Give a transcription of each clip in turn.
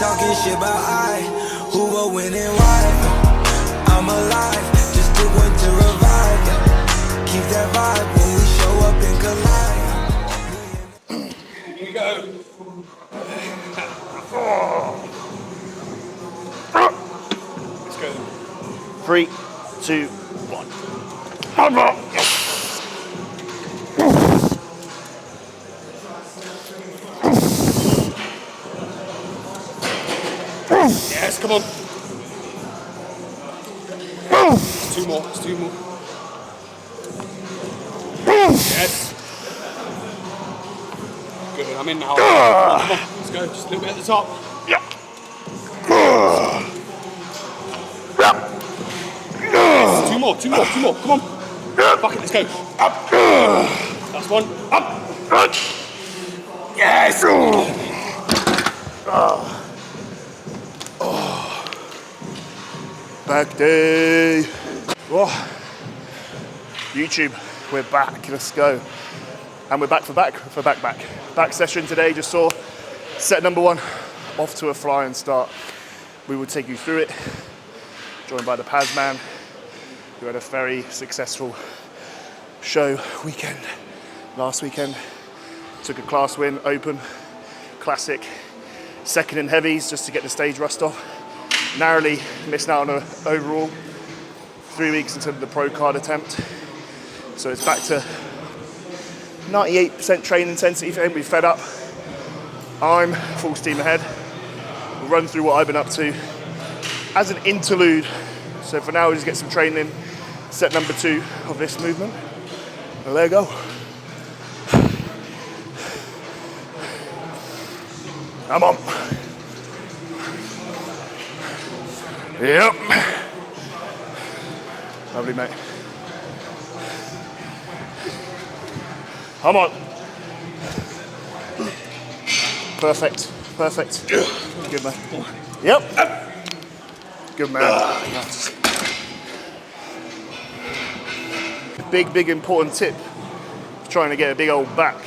talking shit about who will win and why. I'm alive, just do what to revive. Keep that vibe when we show up and collide. Here we go. Let's go. 3, 2, 1. Yes, come on. Two more, it's 2 more. Yes. Good, I'm in now. Come on, let's go, just a little bit at the top. Yeah. Yes, 2 more, come on. Fuck it, let's go. Up. Last one, up. Yes. Back day. Oh. YouTube, we're back. Let's go. And we're back for back session today. Just saw set number 1 off to a flying start. We will take you through it. Joined by the Pazi man, who had a very successful show weekend last weekend. Took a class win, open, classic. Second in heavies just to get the stage rust off. Narrowly missing out on an overall. 3 weeks into the pro card attempt. So it's back to 98% training intensity. We're fed up. I'm full steam ahead. We'll run through what I've been up to as an interlude. So for now, we'll just get some training in. Set number 2 of this movement. And there you go. Come on. Yep. Lovely, mate. Come on. Perfect. Good, man. Yep. Good, man. Nice. Big important tip. Trying to get a big old back.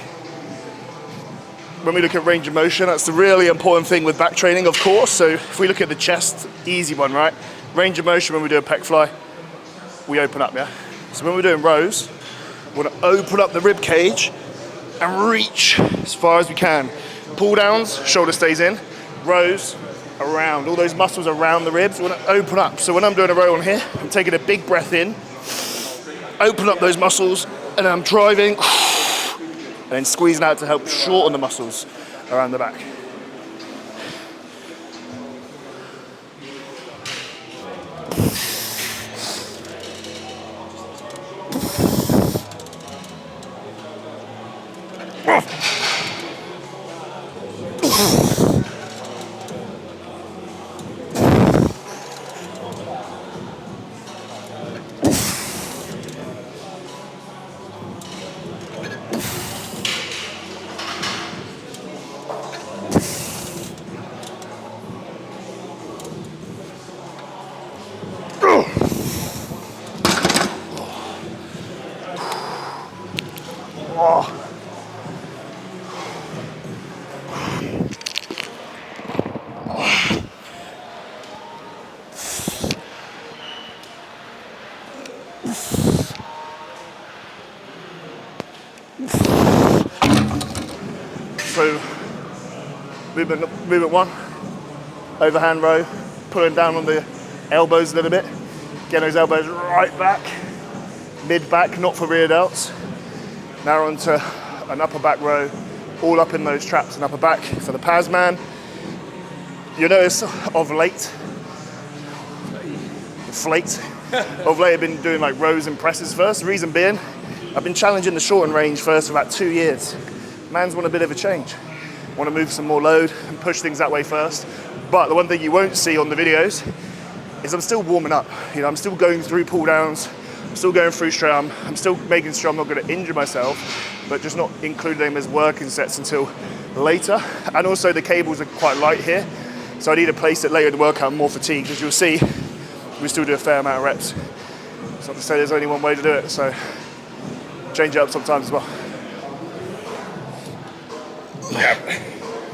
When we look at range of motion, that's the really important thing with back training, of course. So if we look at the chest, easy one, right? Range of motion when we do a pec fly, we open up, yeah? So when we're doing rows, we want to open up the rib cage and reach as far as we can. Pull downs, shoulder stays in. Rows, around. All those muscles around the ribs, we want to open up. So when I'm doing a row on here, I'm taking a big breath in, open up those muscles, and I'm driving, and then squeezing out to help shorten the muscles around the back. So, movement 1, overhand row, pulling down on the elbows a little bit, getting those elbows right back, mid back, not for rear delts. Now on to an upper back row, all up in those traps and upper back. For the Pazi man, you'll notice of late, I've been doing like rows and presses first. The reason being, I've been challenging the shorten range first for about 2 years. Man's want a bit of a change. Want to move some more load and push things that way first. But the one thing you won't see on the videos is I'm still warming up. You know, I'm still going through pull downs, I'm still going through straight arm, I'm still making sure I'm not going to injure myself, but just not including them as working sets until later. And also the cables are quite light here, so I need to place it later in the workout, more fatigued. As you'll see, we still do a fair amount of reps. It's not to say there's only one way to do it, so change it up sometimes as well.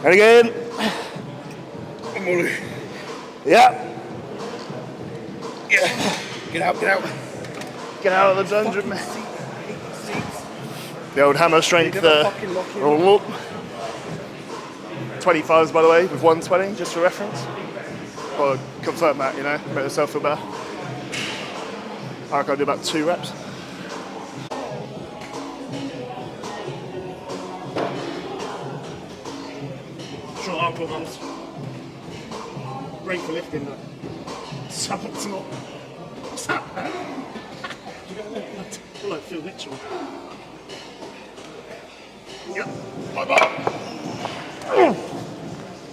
And again. Come on. Yeah. Yeah. Get out, get out. Get out of the dungeon, man. The old hammer strength. 25s, by the way, with 120, just for reference. Or confirm that, you know, make yourself feel better. I reckon I'll do about 2 reps. Short ankle ones. Great for lifting, though. Suboptimal. What's that, man? I feel like Phil Mitchell. Yep. Bye bye.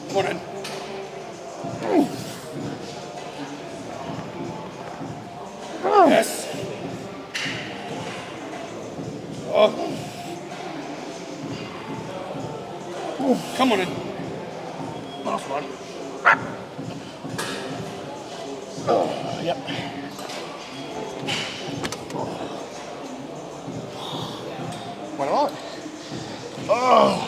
Come on in. Yes. Oh. Come on in. Last one. Yep. What am I? Oh.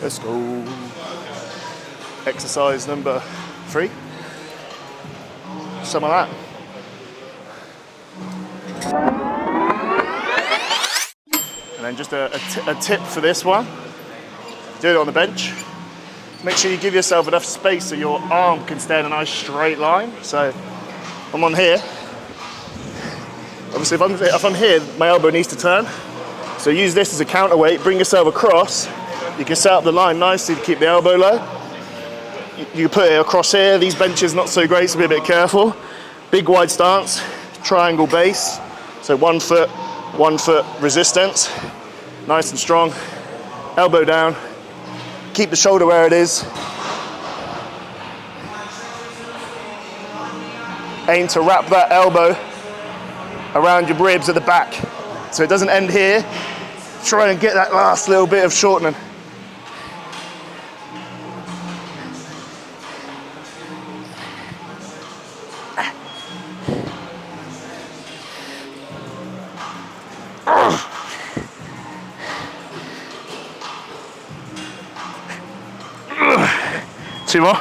Let's go. Exercise number 3. Some of that. And then just a tip for this one. Do it on the bench. Make sure you give yourself enough space so your arm can stay in a nice straight line. So I'm on here. Obviously if I'm here, my elbow needs to turn. So use this as a counterweight, bring yourself across. You can set up the line nicely to keep the elbow low. You put it across here. These benches not so great, so be a bit careful. Big wide stance, triangle base. So 1 foot resistance. Nice and strong. Elbow down. Keep the shoulder where it is. Aim to wrap that elbow around your ribs at the back. So it doesn't end here. Try and get that last little bit of shortening. Two more.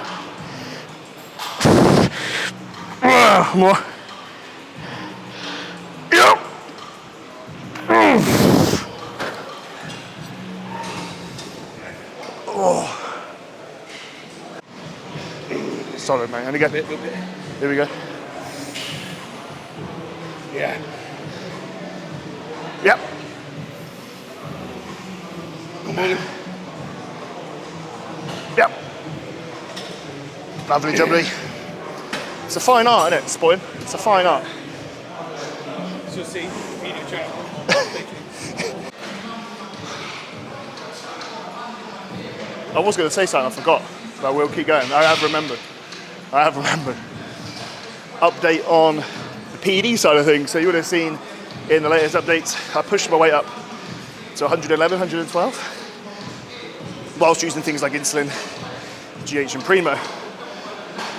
More. Yep. Oh. Solid, mate. And again. Here we go. Yeah. Yep. Come on. Yep. Lovely jubbly. It's a fine art, isn't it, Spoon? It's a fine art. So see, video channel. I was going to say something, I forgot, but I will keep going. I have remembered. Update on the PD side of things. So you would have seen in the latest updates, I pushed my weight up to 111, 112, whilst using things like insulin, GH and Primo.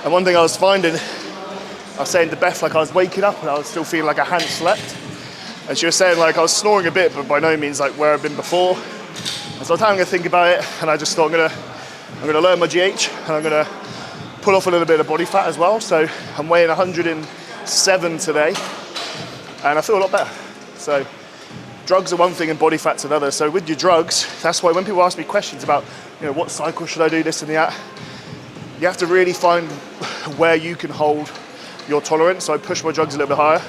And one thing I was finding, I was saying to Beth, like I was waking up and I was still feeling like I hadn't slept. And she was saying like I was snoring a bit, but by no means like where I've been before. And so I was having to think about it, and I just thought I'm gonna learn my GH, and I'm gonna pull off a little bit of body fat as well. So I'm weighing 107 today, and I feel a lot better. So drugs are one thing and body fat's another. So with your drugs, that's why when people ask me questions about, you know, what cycle should I do, this and that, you have to really find where you can hold your tolerance. So I push my drugs a little bit higher,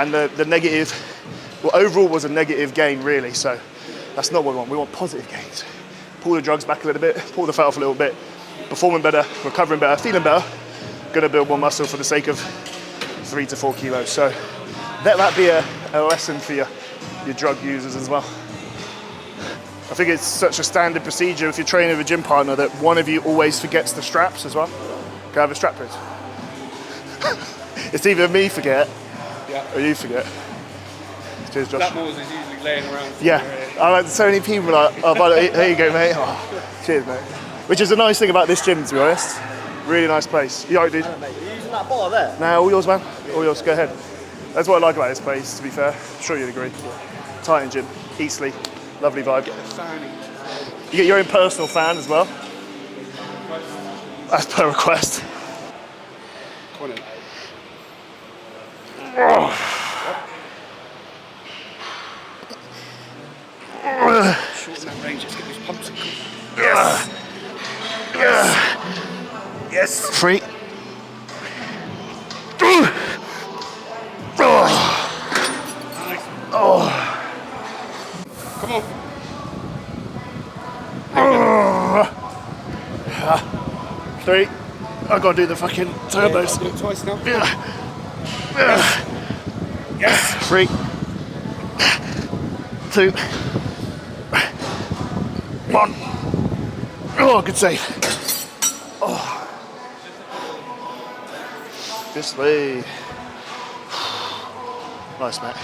and the negative, well, overall was a negative gain really. So that's not what we want. We want positive gains. Pull the drugs back a little bit, pull the fat off a little bit, performing better, recovering better, feeling better, gonna build more muscle for the sake of 3 to 4 kilos. So let that be a lesson for your drug users as well. I think it's such a standard procedure if you're training with a gym partner that one of you always forgets the straps as well. Can I have a strap, please? It's either me forget or you forget. Cheers, Josh. Blackmore's is usually laying around. Yeah, I like so many people like, oh, here you go, mate. Oh, cheers, mate. Which is a nice thing about this gym, to be honest. Really nice place. You alright, dude? Mate, are you using that bar there? Nah, all yours, man. All yours. Go ahead. That's what I like about this place, to be fair. I'm sure you'd agree. Titan gym, Eastleigh, lovely vibe. You get your own personal fan as well. As per request. Come on in. Shorten that range, let's get these pumps in. Yes. Yes. 3. Come on. 3. I've got to do the fucking turbos. Do it twice now. Yes. 3. 2. 1. Oh, good save. Oh. This way. Nice, mate.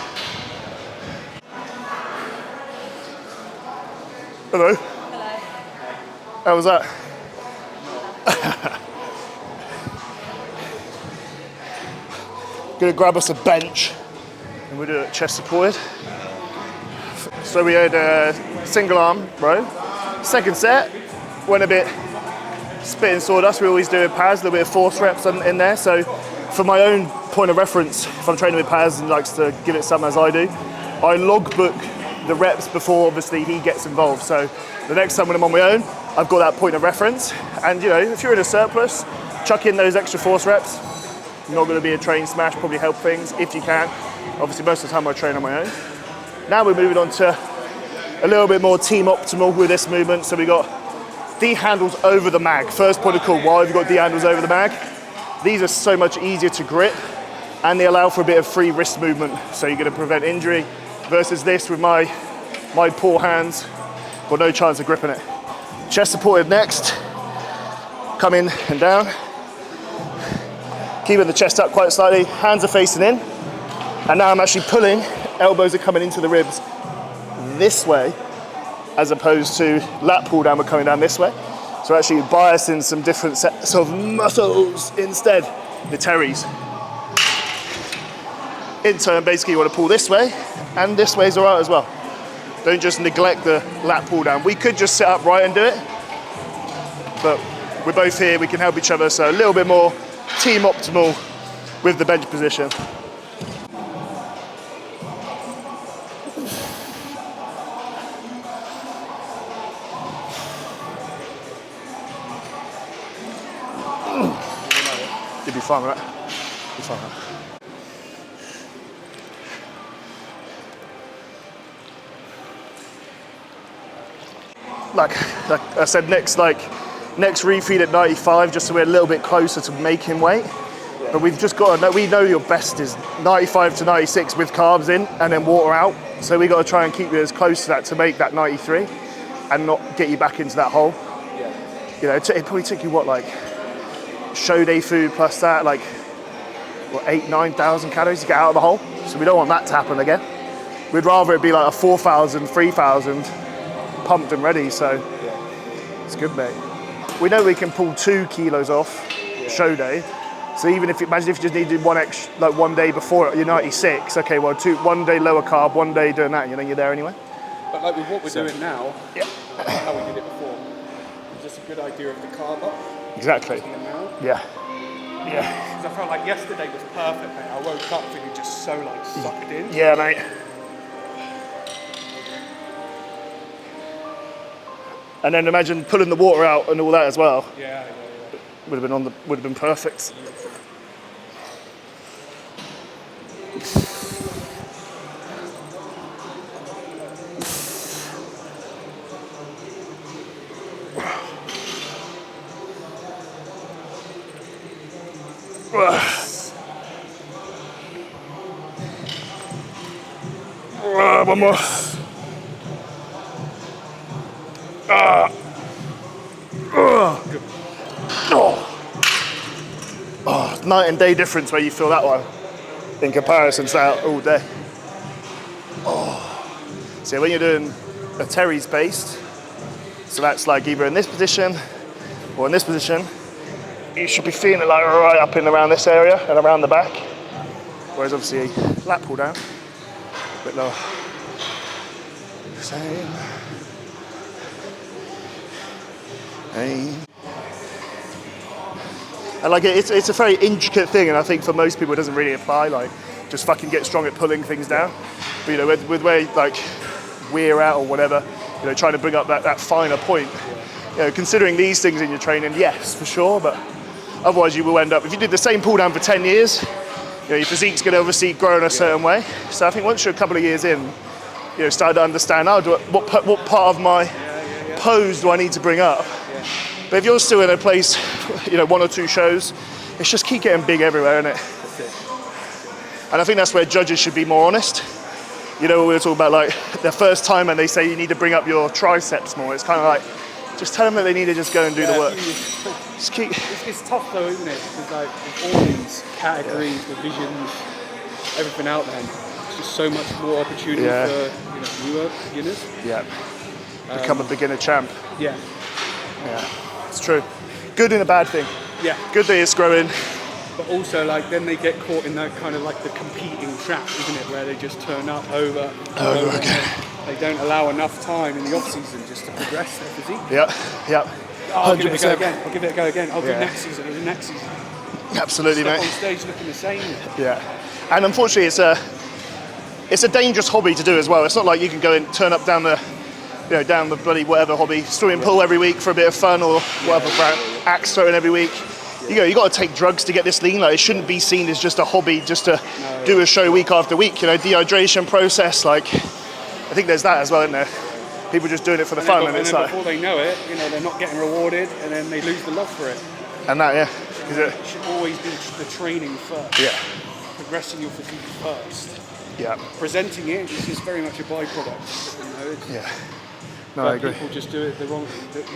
Hello. Hello. How was that? Gonna grab us a bench and we'll do it chest supported. So we had a single arm row. Second set went a bit spit and sawdust. We always do with Paz, a little bit of force reps in there. So for my own point of reference, if I'm training with Paz and likes to give it some as I do, I logbook the reps before obviously he gets involved. So the next time when I'm on my own, I've got that point of reference. And you know, if you're in a surplus, chuck in those extra force reps. Not going to be a train smash, probably help things if you can. Obviously most of the time I train on my own. Now we're moving on to a little bit more team optimal with this movement. So we got D handles over the mag. First point of call, why have you got D handles over the mag? These are so much easier to grip and they allow for a bit of free wrist movement. So you're going to prevent injury versus this with my poor hands, got no chance of gripping it. Chest supported next. Come in and down. Keeping the chest up quite slightly, hands are facing in. And now I'm actually pulling, elbows are coming into the ribs this way, as opposed to lat pull down, we're coming down this way. So actually biasing some different sets of muscles instead, the teres. In turn, basically you want to pull this way, and this way is all right as well. Don't just neglect the lat pull down. We could just sit upright and do it, but we're both here, we can help each other, so a little bit more team optimal with the bench position. You'd be fine with that. Be fine with that. Like I said, next refeed at 95, just so we're a little bit closer to making weight. Yeah. But we've just got to know, we know your best is 95 to 96 with carbs in and then water out. So we got to try and keep you as close to that to make that 93 and not get you back into that hole. Yeah. You know, it probably took you what, like show day food plus that, like what, 8,000-9,000 calories to get out of the hole. So we don't want that to happen again. We'd rather it be like a 4,000, 3,000 pumped and ready, so it's good, mate. We know we can pull 2 kilos off show day, so even if imagine if you just needed one extra, like one day before you're 96, okay, well 1 day lower carb, 1 day doing that, you know, you're there anyway. But like with what we're doing now, how we did it before, it's just a good idea of the carb up. Exactly. Yeah. Yeah. Because I felt like yesterday was perfect, mate. I woke up feeling just so like sucked in. Yeah, mate. And then imagine pulling the water out and all that as well. Yeah. Would have been perfect. One more. Night and day difference where you feel that one in comparison to that all day. So when you're doing a teres based, so that's like either in this position or in this position, you should be feeling it like right up in around this area and around the back. Whereas obviously lat pull down, a bit lower. Same. Hey. And like it's a very intricate thing, and I think for most people it doesn't really apply. Like, just fucking get strong at pulling things down. But you know, with where like we're at or whatever, you know, trying to bring up that finer point. You know, considering these things in your training, yes, for sure. But otherwise, you will end up, if you did the same pull down for 10 years, you know, your physique's going to obviously grow in a certain way. So I think once you're a couple of years in, you know, start to understand, what part of my pose do I need to bring up? But if you're still in a place, you know, 1 or 2 shows, it's just keep getting big everywhere, isn't it? And I think that's where judges should be more honest. You know, we were talking about like their first time and they say you need to bring up your triceps more. It's kind of like, just tell them that they need to just go and do the work. Just keep. It's tough though, isn't it? Because like with all these categories, divisions, everything out there, it's just so much more opportunity for, you know, newer beginners. Yeah. Become a beginner champ. Yeah. Yeah. It's true. Good and a bad thing. Yeah. Good that it's growing. But also, like, then they get caught in that kind of like the competing trap, isn't it? Where they just turn up over again. They don't allow enough time in the off season just to progress their physique. Yeah, yeah. I'll give it a go again. I'll give it a go again. I'll do next season. I'll do next season. Absolutely, Step mate. on stage looking the same. Yeah. And unfortunately, it's a dangerous hobby to do as well. It's not like you can go and turn up down the bloody whatever hobby, swimming pool every week for a bit of fun or whatever, axe throwing every week. You got to take drugs to get this lean. Like, it shouldn't be seen as just a hobby, just to do a show week after week. You know, dehydration process. Like, I think there's that as well, isn't there? People just doing it for the fun, and it's like before they know it, you know, they're not getting rewarded, and then they lose the love for it. And that, yeah. It should always be the training first. Yeah. Progressing your physique first. Yeah. Presenting it is just very much a byproduct. You know, Yeah. No, I agree. People just do it the other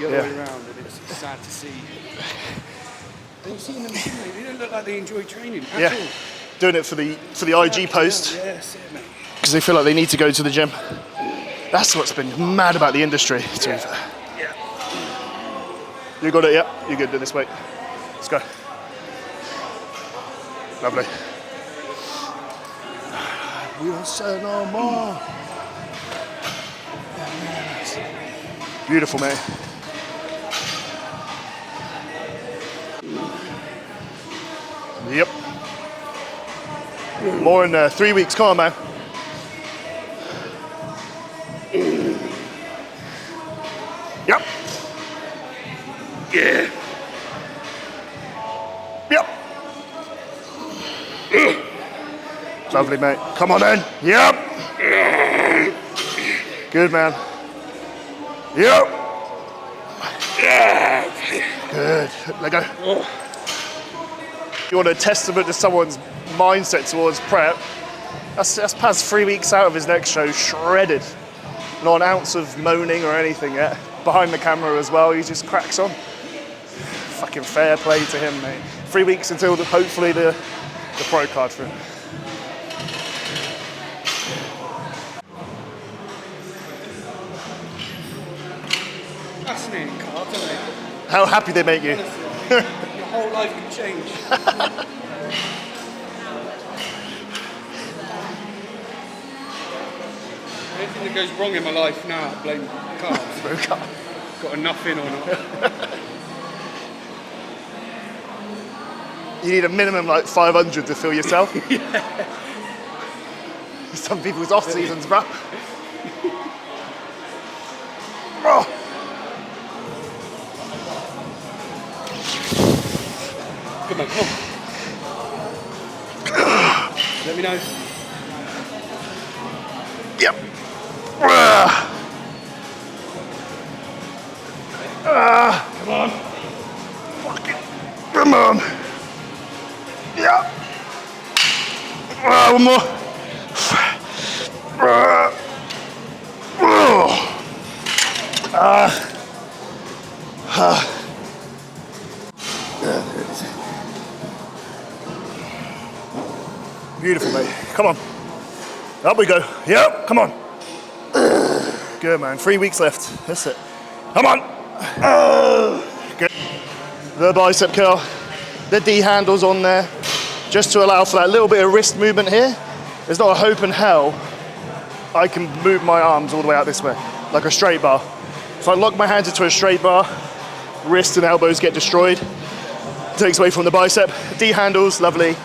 way around, and it's sad to see. And you see them, they don't look like they enjoy training at all. Doing it for the IG post. Yeah, that's it, mate. Because they feel like they need to go to the gym. That's what's been mad about the industry, to be fair. Yeah. You got it, yeah? You're good, do this, wait. Let's go. Lovely. We won't say no more. Beautiful, mate. Yep. More in 3 weeks. Come on, man. Yep. Yeah. Yep. Lovely, mate. Come on in. Yep. Good, man. Yep. Good. Let go. You want a testament to someone's mindset towards prep, that's past 3 weeks out of his next show, shredded. Not an ounce of moaning or anything yet. Behind the camera as well, he just cracks on. Fucking fair play to him, mate. 3 weeks until hopefully the pro card for him. Fascinating cards, aren't they? How happy they make you. Your whole life can change. Anything that goes wrong in my life now, I blame cards. Got enough in or not. You need a minimum like 500 to fill yourself. Some people's off seasons, bro. Oh. Good man, come on. Let me know. Yep. Come on. Come on. Yep. One more. Beautiful, mate. Come on. Up we go. Yep, come on. Good, man. 3 weeks left. That's it. Come on. Good. The bicep curl. The D handles on there, just to allow for that little bit of wrist movement here. There's not a hope in hell I can move my arms all the way out this way, like a straight bar. If I lock my hands into a straight bar, wrist and elbows get destroyed. Takes away from the bicep. D handles, lovely.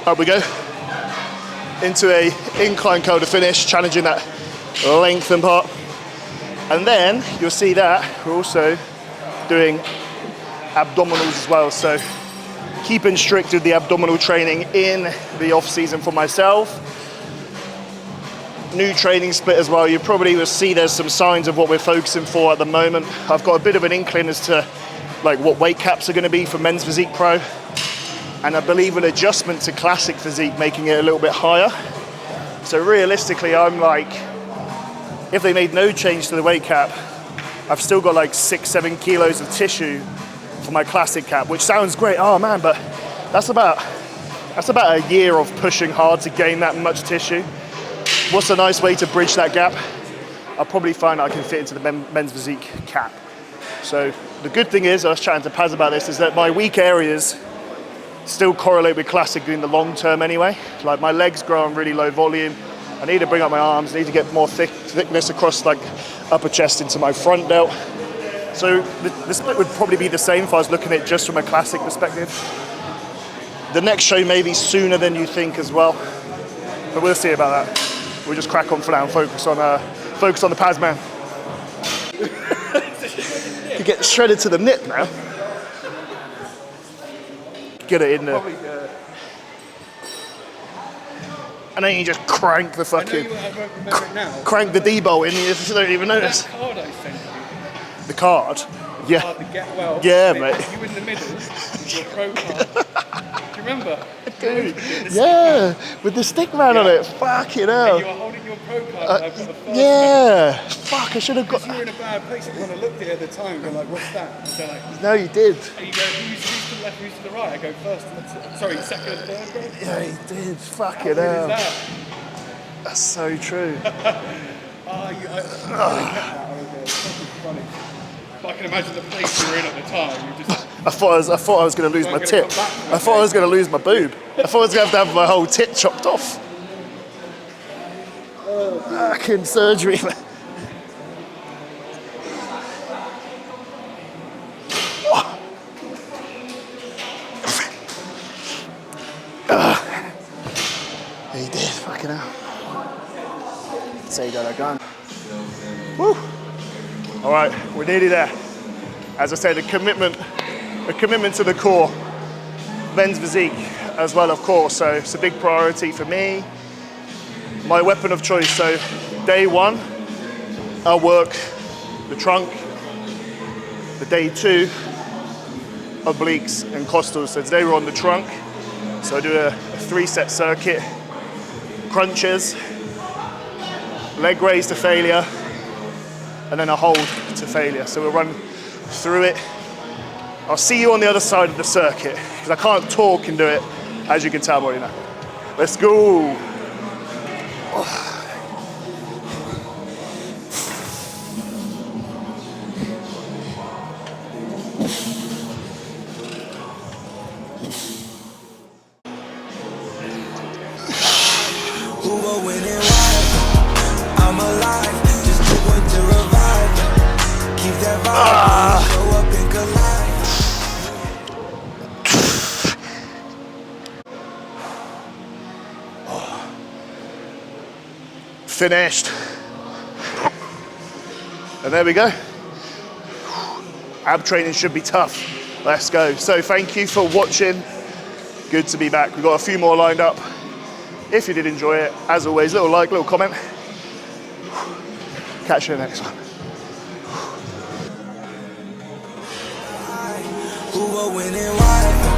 Up we go. Into a incline curl to finish, challenging that lengthen part. And then you'll see that we're also doing abdominals as well. So keeping strict with the abdominal training in the off season for myself. New training split as well. You probably will see there's some signs of what we're focusing for at the moment. I've got a bit of an inkling as to like what weight caps are going to be for Men's Physique Pro, and I believe an adjustment to Classic Physique, making it a little bit higher. So realistically, I'm like, if they made no change to the weight cap, I've still got like 6-7 kilos of tissue for my Classic cap, which sounds great. Oh man, but that's about a year of pushing hard to gain that much tissue. What's a nice way to bridge that gap? I'll probably find I can fit into the Men's Physique cap. So the good thing is, I was chatting to Paz about this, is that my weak areas still correlate with Classic in the long term anyway. Like my legs grow on really low volume. I need to bring up my arms, I need to get more thickness across like upper chest into my front delt. So the split would probably be the same if I was looking at it just from a Classic perspective. The next show may be sooner than you think as well, but we'll see about that. We'll just crack on for now and focus on the Paz man. You get shredded to the nip now. Get it in there. And then you just crank the fucking, crank the D-bolt in, you just don't even notice. That card I sent you. The card? Yeah. Card to get well. Yeah, mate. You in the middle with your pro card. Do you remember? Dude, yeah, with the stick man on it. Fucking hell. And you were holding your pro card and I've got the first yeah. Fuck, I should have got You were in a bad place. You kind of looked at it at the time and go like, what's that? And they're like, No, you did. and you go, who's to the left, who's to the right? I go first. Sorry, second and third, bro. Yeah, you did. Fucking How good hell. is that? That's so true. I kept that. It's fucking funny. But I can imagine the place you were in at the time. You just I thought I was going to lose my tit. I thought I was going to lose my boob. I thought I was going to have my whole tit chopped off. Fucking surgery, man. Yeah, he did. Fucking hell. So you got that gun. Woo. All right, we're nearly there. As I said, a commitment to the core, Men's Physique as well, of course. So it's a big priority for me. My weapon of choice. So day one, I'll work the trunk. The day two, obliques and costals. So today we're on the trunk. So I do a 3-set circuit, crunches, leg raise to failure, and then a hold to failure. So we'll run through it. I'll see you on the other side of the circuit because I can't talk and do it, as you can tell already now. Let's go. Who will win and why? I'm alive, just doing to revive. Keep that vibe, show up and collide. Finished. And there we go. Ab training should be tough. Let's go. So thank you for watching. Good to be back. We've got a few more lined up. If you did enjoy it, as always, little like, little comment. Catch you in the next one. Who will win and why?